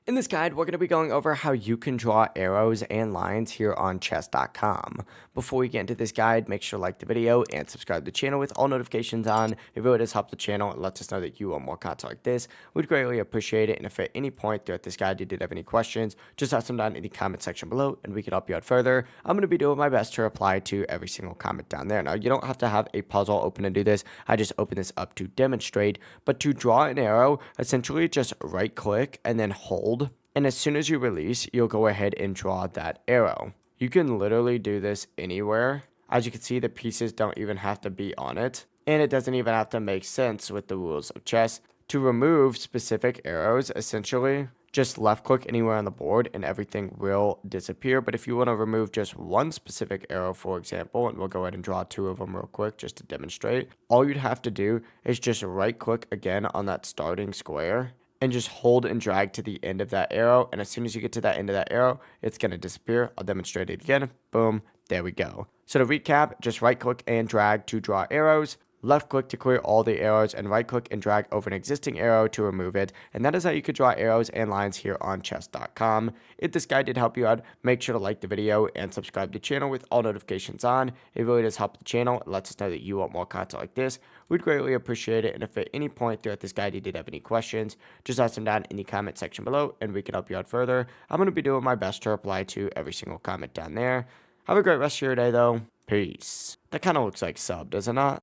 In this guide, we're going to be going over how you can draw arrows and lines here on chess.com. Before we get into this guide, make sure to like the video and subscribe to the channel with all notifications on. It really does help the channel and lets us know that you want more content like this. We'd greatly appreciate it. And if at any point throughout this guide you did have any questions, just ask them down in the comment section below and we can help you out further. I'm going to be doing my best to reply to every single comment down there. Now, you don't have to have a puzzle open to do this. I just open this up to demonstrate. But to draw an arrow, essentially just right click and then hold, and as soon as you release, you'll go ahead and draw that arrow. You can literally do this anywhere. As you can see, the pieces don't even have to be on it, and it doesn't even have to make sense with the rules of chess. To remove specific arrows, essentially, just left click anywhere on the board and everything will disappear. But if you want to remove just one specific arrow, for example, and we'll go ahead and draw two of them real quick just to demonstrate, all you'd have to do is just right click again on that starting square and just hold and drag to the end of that arrow. And as soon as you get to that end of that arrow, it's going to disappear. I'll demonstrate it again. Boom. There we go. So to recap, just right click and drag to draw arrows. Left click to clear all the arrows, and right click and drag over an existing arrow to remove it. And that is how you could draw arrows and lines here on chess.com. If this guide did help you out, make sure to like the video and subscribe to the channel with all notifications on. It really does help the channel. It lets us know that you want more content like this. We'd greatly appreciate it. And if at any point throughout this guide you did have any questions, just ask them down in the comment section below and we can help you out further. I'm going to be doing my best to reply to every single comment down there. Have a great rest of your day though. Peace. That kind of looks like sub, does it not?